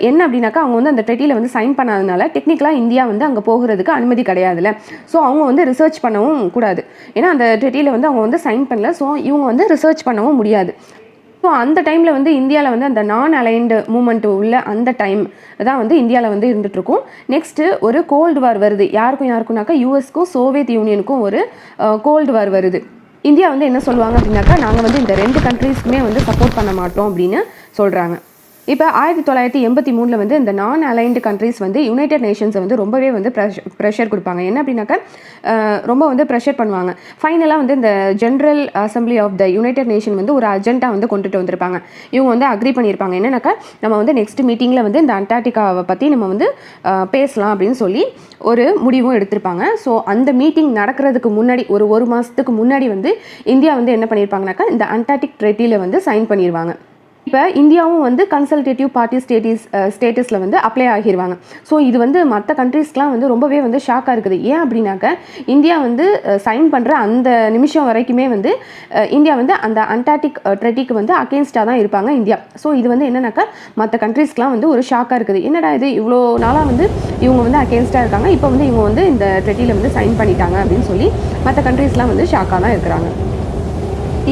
என்ன அப்படின்னாக்கா அவங்க வந்து அந்த ட்ரெட்டியில் வந்து சைன் பண்ணாதனால டெக்னிக்கலாக இந்தியா வந்து அங்கே போகிறதுக்கு அனுமதி கிடையாதுல்ல. ஸோ அவங்க வந்து ரிசர்ச் பண்ணவும் கூடாது. ஏன்னா அந்த ட்ரெட்டியில் வந்து அவங்க வந்து சைன் பண்ணல. ஸோ இவங்க வந்து ரிசர்ச் பண்ணவும் முடியாது. ஸோ அந்த டைமில் வந்து இந்தியாவில் வந்து அந்த நான் அலைன்டு மூமெண்ட் உள்ள அந்த டைம் தான் வந்து இந்தியாவில் வந்து இருந்துகிட்ருக்கும். நெக்ஸ்ட்டு ஒரு கோல்டு வார் வருது. யாருக்குனாக்கா யூஎஸ்க்கும் சோவியத் யூனியனுக்கும் ஒரு கோல்டு வார் வருது. இந்தியா வந்து என்ன சொல்லுவாங்க அப்படின்னாக்கா நாங்கள் வந்து இந்த 2 கண்ட்ரீஸ்க்குமே வந்து சப்போர்ட் பண்ண மாட்டோம் அப்படின்னு சொல்கிறாங்க. இப்போ 1983 வந்து இந்த நான் அலைன்டு கண்ட்ரீஸ் வந்து யுனைடெட் நேஷன்ஸை வந்து ரொம்பவே வந்து ப்ரெஷர் கொடுப்பாங்க. என்ன அப்படின்னாக்கா ரொம்ப வந்து ப்ரெஷர் பண்ணுவாங்க. ஃபைனலாக வந்து இந்த general assembly of the United Nation வந்து ஒரு அஜெண்டா வந்து கொண்டுட்டு வந்திருப்பாங்க. இவங்க வந்து அக்ரி பண்ணியிருப்பாங்க. என்னன்னாக்கா நம்ம வந்து நெக்ஸ்ட் மீட்டிங்கில் வந்து இந்த அண்டார்டிகாவை பற்றி நம்ம வந்து பேசலாம் அப்படின்னு சொல்லி ஒரு முடிவும் எடுத்திருப்பாங்க. ஸோ அந்த மீட்டிங் நடக்கிறதுக்கு முன்னாடி ஒரு மாதத்துக்கு முன்னாடி வந்து இந்தியா வந்து என்ன பண்ணியிருப்பாங்கனாக்கா இந்த அண்டார்டிக் ட்ரெட்டியில் வந்து சைன் பண்ணிடுவாங்க. இப்போ இந்தியாவும் வந்து கன்சல்டேட்டிவ் பார்ட்டி ஸ்டேட்டஸில் வந்து அப்ளை ஆகிடுவாங்க. ஸோ இது வந்து மற்ற கண்ட்ரீஸ்க்கெலாம் வந்து ரொம்பவே வந்து ஷாக்காக இருக்குது. ஏன் அப்படின்னாக்க இந்தியா வந்து சைன் பண்ணுற அந்த நிமிஷம் வரைக்குமே வந்து இந்தியா வந்து அந்த அண்டார்டிக் ட்ரெட்டிக்கு வந்து அகேன்ஸ்டாக தான் இருப்பாங்க இந்தியா. ஸோ இது வந்து என்னன்னாக்கா மற்ற கண்ட்ரீஸ்க்கெலாம் வந்து ஒரு ஷாக்காக இருக்குது. என்னடா இது இவ்வளோ நாளாக வந்து இவங்க வந்து அகேன்ஸ்டாக இருக்காங்க, இப்போ வந்து இவங்க வந்து இந்த ட்ரெட்டியில் வந்து சைன் பண்ணிட்டாங்க அப்படின்னு சொல்லி மற்ற கண்ட்ரீஸ்லாம் வந்து ஷாக்காக தான் இருக்கிறாங்க.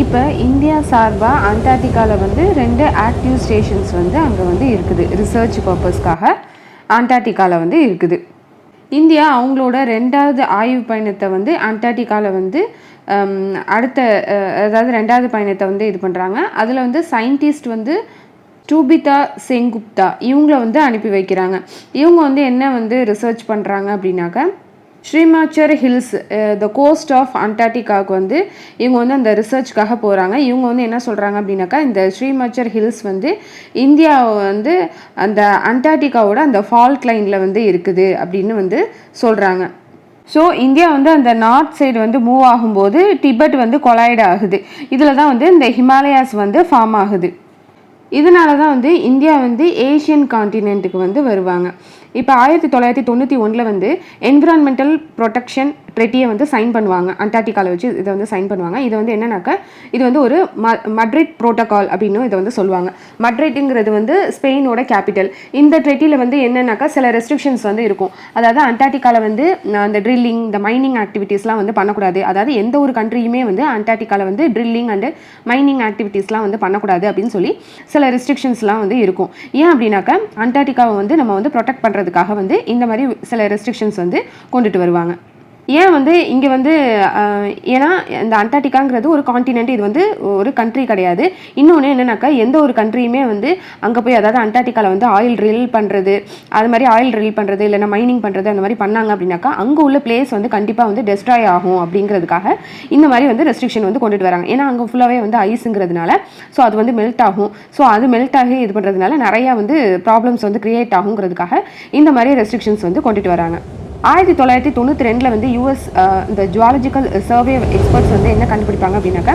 இப்போ இந்தியா சார்பாக அண்டார்டிகாவில் வந்து 2 ஆக்டிவ் ஸ்டேஷன்ஸ் வந்து அங்கே வந்து இருக்குது. ரிசர்ச் பர்பஸ்க்காக அண்டார்டிகாவில் வந்து இருக்குது. இந்தியா அவங்களோட 2வது ஆய்வு பயணத்தை வந்து அண்டார்டிகாவில் வந்து அதாவது 2வது பயணத்தை வந்து இது பண்ணுறாங்க. அதில் வந்து சயின்டிஸ்ட் வந்து டூபிதா செங்குப்தா இவங்கள வந்து அனுப்பி வைக்கிறாங்க. இவங்க வந்து என்ன வந்து ரிசர்ச் பண்ணுறாங்க அப்படின்னாக்கா ஸ்ரீமாச்சர் ஹில்ஸ் த கோஸ்ட் ஆஃப் அண்டார்டிகாவுக்கு வந்து இவங்க வந்து அந்த ரிசர்ச்காக போகிறாங்க. இவங்க வந்து என்ன சொல்கிறாங்க அப்படின்னாக்கா இந்த ஸ்ரீமாச்சர் ஹில்ஸ் வந்து இந்தியா வந்து அந்த அண்டார்டிகாவோட அந்த ஃபால்ட் லைனில் வந்து இருக்குது அப்படின்னு வந்து சொல்கிறாங்க. ஸோ இந்தியா வந்து அந்த நார்த் சைடு வந்து மூவ் ஆகும்போது டிபெட் வந்து கொலாய்ட் ஆகுது. இதில் தான் வந்து இந்த ஹிமாலயாஸ் வந்து ஃபார்ம் ஆகுது. இதனால தான் வந்து இந்தியா வந்து ஏஷியன் கான்டினென்ட்டுக்கு வந்து வருவாங்க. இப்போ 1991 வந்து என்விரான்மெண்டல் ப்ரொடெக்ஷன் ட்ரெட்டியை வந்து சைன் பண்ணுவாங்க. அண்டார்டிகாவில் வச்சு இதை வந்து சைன் பண்ணுவாங்க. இது வந்து என்னன்னாக்கா இது வந்து ஒரு மட்ரிட் ப்ரோட்டோகால் அப்படின்னு இதை வந்து சொல்லுவாங்க. மட்ரிட்டுங்கிறது வந்து ஸ்பெயினோட கேபிட்டல். இந்த ட்ரெட்டியில் வந்து என்னன்னாக்கா சில ரெஸ்ட்ரிக்ஷன்ஸ் வந்து இருக்கும். அதாவது அண்டார்டிகாவில் வந்து அந்த ட்ரில்லிங் இந்த மைனிங் ஆக்டிவிட்டீஸ்லாம் வந்து பண்ணக்கூடாது. அதாவது எந்த ஒரு கண்ட்ரியுமே வந்து அண்டார்டிகாவில் வந்து ட்ரில்லிங் அண்டு மைனிங் ஆக்டிவிட்டீஸ்லாம் வந்து பண்ணக்கூடாது அப்படின்னு சொல்லி சில ரெஸ்ட்ரிக்ஷன்ஸ்லாம் வந்து இருக்கும். ஏன் அப்படின்னாக்கா அண்டார்டிகாவை வந்து நம்ம வந்து ப்ரொடெக்ட் பண்ணுறதுக்காக வந்து இந்த மாதிரி சில ரெஸ்ட்ரிக்ஷன்ஸ் வந்து கொண்டுட்டு வருவாங்க. ஏன் வந்து இங்கே வந்து ஏன்னா இந்த அண்டார்டிகாங்கிறது ஒரு கான்டினென்ட், இது வந்து ஒரு கண்ட்ரி கிடையாது. இன்னொன்று என்னன்னாக்கா எந்த ஒரு கண்ட்ரியுமே வந்து அங்கே போய் அதாவது அண்டார்டிகாவில் வந்து ஆயில் ட்ரில் பண்ணுறது அது மாதிரி ஆயில் ட்ரில் பண்ணுறது இல்லைனா மைனிங் பண்ணுறது அந்த மாதிரி பண்ணாங்க அப்படின்னாக்கா அங்கே உள்ள பிளேஸ் வந்து கண்டிப்பாக வந்து டெஸ்ட்ராய் ஆகும் அப்படிங்கிறதுக்காக இந்த மாதிரி வந்து ரெஸ்ட்ரிக்ஷன் வந்து கொண்டுட்டு வராங்க. ஏன்னா அங்கே ஃபுல்லாகவே வந்து ஐஸுங்கிறதுனால ஸோ அது வந்து மெல்ட் ஆகும். ஸோ அது மெல்ட் ஆகி இது பண்ணுறதுனால நிறையா வந்து ப்ராப்ளம்ஸ் வந்து கிரியேட் ஆகுங்கிறதுக்காக இந்த மாதிரி ரெஸ்ட்ரிக்ஷன்ஸ் வந்து கொண்டுட்டு வராங்க. 1992 வந்து யூஎஸ் இந்த ஜுவாலஜிக்கல் சர்வே எக்ஸ்பர்ட்ஸ் வந்து என்ன கண்டுபிடிப்பாங்க அப்படின்னாக்கா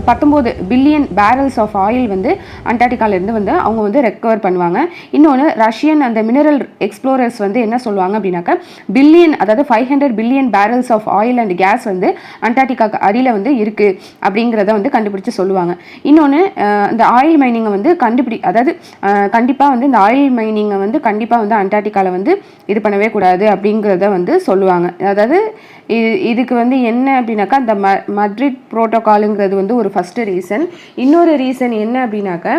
19 பில்லியன் பேரல்ஸ் ஆஃப் ஆயில் வந்து அண்டார்டிகாலேருந்து வந்து அவங்க வந்து ரெக்கவர் பண்ணுவாங்க. இன்னொன்று ரஷ்யன் அந்த மினரல் எக்ஸ்ப்ளோரர்ஸ் வந்து என்ன சொல்லுவாங்க அப்படின்னாக்கா பில்லியன் அதாவது 500 billion barrels of oil and gas வந்து அண்டார்டிகாக்கு அடியில் வந்து இருக்குது அப்படிங்கிறத வந்து கண்டுபிடிச்சு சொல்லுவாங்க. இன்னொன்று இந்த ஆயில் மைனிங்கை வந்து அதாவது கண்டிப்பாக வந்து இந்த ஆயில் மைனிங்கை வந்து கண்டிப்பாக வந்து அண்டார்டிகாவில் வந்து இது பண்ணவே கூடாது அப்படிங்கிறத வந்து சொல்லுவாங்க. அதாவது இதுக்கு வந்து என்ன அப்படின்னாக்கா இந்த மட்ரிட் புரோட்டோகாலுங்கிறது வந்து ஒரு ஃபஸ்ட்டு ரீசன். இன்னொரு ரீசன் என்ன அப்படின்னாக்கா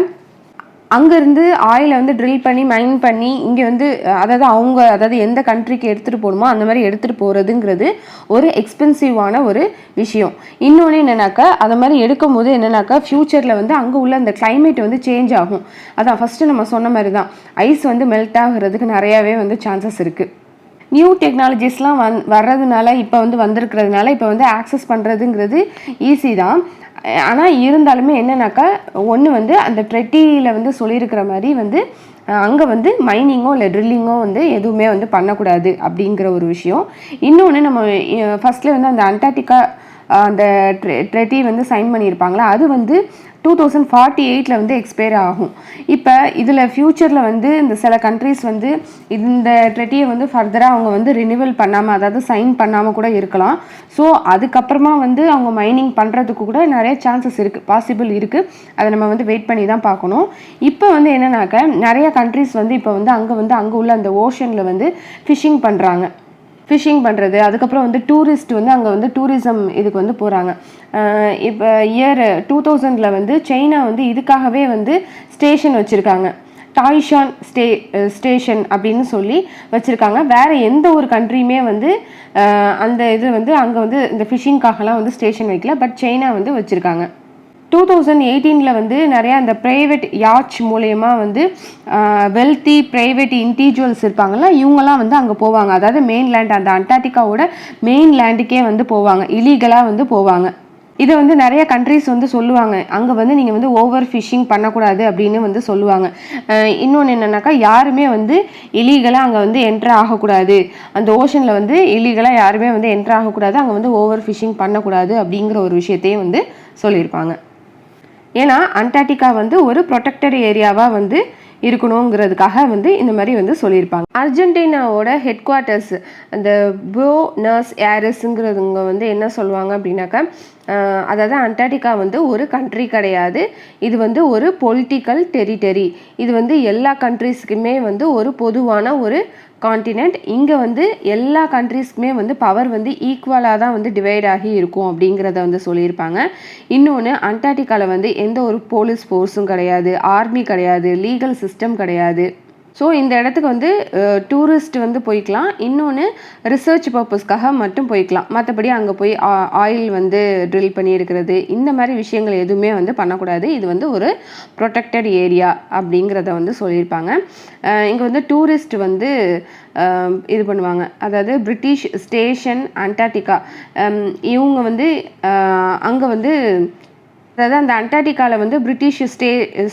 அங்கேருந்து ஆயிலை வந்து ட்ரில் பண்ணி மைன் பண்ணி இங்கே வந்து அதாவது எந்த கண்ட்ரிக்கு எடுத்துகிட்டு போகணுமோ அந்த மாதிரி எடுத்துகிட்டு போகிறதுங்கிறது ஒரு எக்ஸ்பென்சிவான ஒரு விஷயம். இன்னொன்று என்னென்னாக்கா அதை மாதிரி எடுக்கும் போது என்னென்னாக்கா ஃப்யூச்சரில் வந்து அங்கே உள்ள அந்த கிளைமேட் வந்து சேஞ்ச் ஆகும். அதான் ஃபஸ்ட்டு நம்ம சொன்ன மாதிரி தான் ஐஸ் வந்து மெல்ட் ஆகிறதுக்கு நிறையாவே வந்து சான்சஸ் இருக்குது. நியூ டெக்னாலஜிஸ்லாம் வர்றதுனால இப்போ வந்து வந்திருக்கிறதுனால இப்போ வந்து ஆக்சஸ் பண்ணுறதுங்கிறது ஈஸி தான். ஆனால் இருந்தாலுமே என்னன்னாக்கா ஒன்று வந்து அந்த ட்ரெட்டியில் வந்து சொல்லியிருக்கிற மாதிரி வந்து அங்கே வந்து மைனிங்கோ இல்லை ட்ரில்லிங்கோ வந்து எதுவுமே வந்து பண்ணக்கூடாது அப்படிங்கிற ஒரு விஷயம். இன்னொன்று நம்ம ஃபஸ்ட்டில் வந்து அந்த அண்டார்டிகா அந்த ட்ரெட்டி வந்து சைன் பண்ணியிருப்பாங்களா அது வந்து 2048 வந்து எக்ஸ்பயர் ஆகும். இப்போ இதில் ஃப்யூச்சரில் வந்து இந்த சில கண்ட்ரிஸ் வந்து இந்த ட்ரெட்டியை வந்து ஃபர்தராக அவங்க வந்து ரினிவல் பண்ணாமல் அதாவது சைன் பண்ணாமல் கூட இருக்கலாம். ஸோ அதுக்கப்புறமா வந்து அவங்க மைனிங் பண்ணுறதுக்கு கூட நிறைய சான்சஸ் இருக்குது, பாசிபிள் இருக்குது. அதை நம்ம வந்து வெயிட் பண்ணி தான் பார்க்கணும். இப்போ வந்து என்னன்னாக்கா நிறைய கண்ட்ரிஸ் வந்து இப்போ வந்து அங்கே உள்ள அந்த ஓஷனில் வந்து ஃபிஷிங் பண்ணுறது அதுக்கப்புறம் வந்து டூரிஸ்ட் வந்து அங்கே வந்து டூரிசம் இதுக்கு வந்து போகிறாங்க. இப்போ இயர் 2000 வந்து சைனா வந்து இதுக்காகவே வந்து ஸ்டேஷன் வச்சுருக்காங்க, டாய்ஷான் ஸ்டேஷன் அப்படின்னு சொல்லி வச்சுருக்காங்க. வேறு எந்த ஒரு கண்ட்ரியுமே வந்து அந்த இது வந்து அங்கே வந்து இந்த ஃபிஷிங்காகலாம் வந்து ஸ்டேஷன் வைக்கல, பட் சைனா வந்து வச்சுருக்காங்க. 2018 வந்து நிறையா அந்த ப்ரைவேட் யாட்ச் மூலயமா வந்து வெல்த்தி ப்ரைவேட் இண்டிவிஜுவல்ஸ் இருப்பாங்கள்ல இவங்கெல்லாம் வந்து அங்கே போவாங்க. அதாவது மெயின்லேண்ட் அந்த அண்டார்டிகாவோட மெயின்லேண்டுக்கே வந்து போவாங்க, இலீகலாக வந்து போவாங்க. இதை வந்து நிறைய கண்ட்ரிஸ் வந்து சொல்லுவாங்க, அங்கே வந்து நீங்கள் வந்து ஓவர் ஃபிஷிங் பண்ணக்கூடாது அப்படின்னு வந்து சொல்லுவாங்க. இன்னொன்று என்னென்னாக்கா யாருமே வந்து இலீகலாக அங்கே வந்து என்ட்ரு ஆகக்கூடாது, அந்த ஓஷனில் வந்து இலீகலாக யாருமே வந்து என்ட்ரு ஆகக்கூடாது, அங்கே வந்து ஓவர் ஃபிஷிங் பண்ணக்கூடாது அப்படிங்கிற ஒரு விஷயத்தையும் வந்து சொல்லியிருப்பாங்க. ஏன்னா அண்டார்டிகா வந்து ஒரு ப்ரொடெக்டட் ஏரியாவாக வந்து இருக்கணுங்கிறதுக்காக வந்து இந்த மாதிரி வந்து சொல்லியிருப்பாங்க. அர்ஜென்டினாவோட ஹெட் குவார்ட்டர்ஸ் அந்த புனோஸ் ஏரஸ்ங்கிறதுங்க வந்து என்ன சொல்லுவாங்க அப்படின்னாக்கா, அதாவது அண்டார்டிகா வந்து ஒரு கண்ட்ரி கிடையாது, இது வந்து ஒரு பொலிட்டிக்கல் டெரிட்டரி. இது வந்து எல்லா கண்ட்ரிஸ்க்குமே வந்து ஒரு பொதுவான ஒரு காண்டினென்ட். இங்கே வந்து எல்லா கண்ட்ரிஸ்க்குமே வந்து பவர் வந்து ஈக்குவலாக தான் வந்து டிவைட் ஆகி இருக்கும் அப்படிங்கிறத வந்து சொல்லியிருப்பாங்க. இன்னொன்று, அண்டார்டிகாவில் வந்து எந்த ஒரு போலீஸ் ஃபோர்ஸும் கிடையாது, ஆர்மி கிடையாது, லீகல் சிஸ்டம் கிடையாது. ஸோ இந்த இடத்துக்கு வந்து டூரிஸ்ட் வந்து போய்க்கலாம். இன்னொன்று, ரிசர்ச் பர்பஸ்க்காக மட்டும் போய்க்கலாம். மற்றபடி அங்கே போய் ஆயில் வந்து ட்ரில் பண்ணி எடுக்கிறது இந்த மாதிரி விஷயங்கள் எதுவுமே வந்து பண்ணக்கூடாது. இது வந்து ஒரு ப்ரொடெக்டட் ஏரியா அப்படிங்கிறத வந்து சொல்லியிருப்பாங்க. இங்கே வந்து டூரிஸ்ட் வந்து இது பண்ணுவாங்க. அதாவது பிரிட்டிஷ் ஸ்டேஷன் அண்டார்டிகா, இவங்க வந்து அங்கே வந்து அதாவது அந்த அண்டார்டிகாவில் வந்து பிரிட்டிஷ்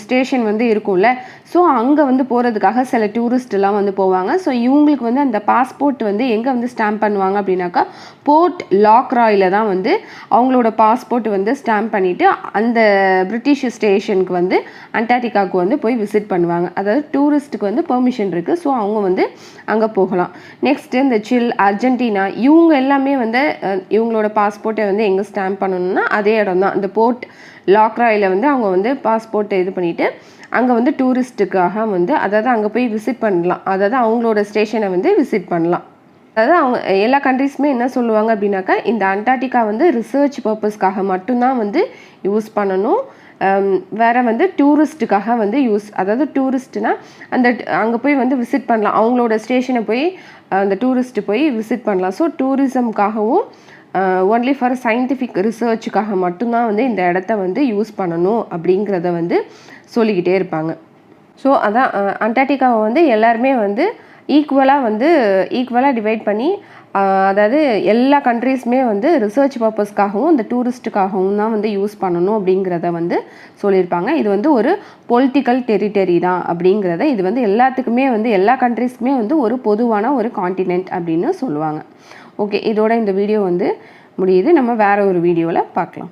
ஸ்டேஷன் வந்து இருக்கும்ல, ஸோ அங்கே வந்து போகிறதுக்காக சில டூரிஸ்ட்லாம் வந்து போவாங்க. ஸோ இவங்களுக்கு வந்து அந்த பாஸ்போர்ட் வந்து எங்கே வந்து ஸ்டாம்ப் பண்ணுவாங்க அப்படின்னாக்கா, போர்ட் லாக்ராயில் தான் வந்து அவங்களோட பாஸ்போர்ட் வந்து ஸ்டாம்ப் பண்ணிவிட்டு அந்த பிரிட்டிஷ் ஸ்டேஷனுக்கு வந்து அண்டார்டிகாவுக்கு வந்து போய் விசிட் பண்ணுவாங்க. அதாவது டூரிஸ்ட்டுக்கு வந்து பெர்மிஷன் இருக்குது, ஸோ அவங்க வந்து அங்கே போகலாம். நெக்ஸ்ட்டு இந்த சில், அர்ஜென்டினா, இவங்க எல்லாமே வந்து இவங்களோட பாஸ்போர்ட்டை வந்து எங்கே ஸ்டாம்ப் பண்ணணும்னா அதே இடம் தான், இந்த போர்ட் லாக்ராயில் வந்து அவங்க வந்து பாஸ்போர்ட்டை இது பண்ணிவிட்டு அங்கே வந்து டூரிஸ்ட்டுக்காக வந்து அதாவது அங்கே போய் விசிட் பண்ணலாம். அதாவது அவங்களோட ஸ்டேஷனை வந்து விசிட் பண்ணலாம். அதாவது அவங்க எல்லா கண்ட்ரிஸுமே என்ன சொல்லுவாங்க அப்படின்னாக்கா, இந்த அண்டார்டிகா வந்து ரிசர்ச் பர்பஸ்க்காக மட்டும்தான் வந்து யூஸ் பண்ணணும், வேறு வந்து டூரிஸ்ட்டுக்காக வந்து அதாவது டூரிஸ்ட்னா அந்த அங்கே போய் வந்து விசிட் பண்ணலாம், அவங்களோட ஸ்டேஷனை போய் அந்த டூரிஸ்ட்டு போய் விசிட் பண்ணலாம். ஸோ டூரிசம்காகவும் ஒன்லி ஃபார் சயின்டிஃபிக் ரிசர்ச்சுக்காக மட்டும்தான் வந்து இந்த இடத்த வந்து யூஸ் பண்ணணும் அப்படிங்கிறத வந்து சொல்லிக்கிட்டே இருப்பாங்க. ஸோ அதான் அண்டார்டிகாவை வந்து எல்லாருமே வந்து ஈக்குவலாக டிவைட் பண்ணி, அதாவது எல்லா கண்ட்ரீஸுமே வந்து ரிசர்ச் பர்பஸ்க்காகவும் இந்த டூரிஸ்ட்டுக்காகவும் தான் வந்து யூஸ் பண்ணணும் அப்படிங்கிறத வந்து சொல்லியிருப்பாங்க. இது வந்து ஒரு பொலிட்டிக்கல் டெரிட்டரி தான் அப்படிங்கிறத, இது வந்து எல்லாத்துக்குமே வந்து எல்லா கண்ட்ரீஸ்க்குமே வந்து ஒரு பொதுவான ஒரு காண்டினென்ட் அப்படின்னு சொல்லுவாங்க. ஓகே, இதோட இந்த வீடியோ வந்து முடியுது. நம்ம வேறு ஒரு வீடியோவில் பார்க்கலாம்.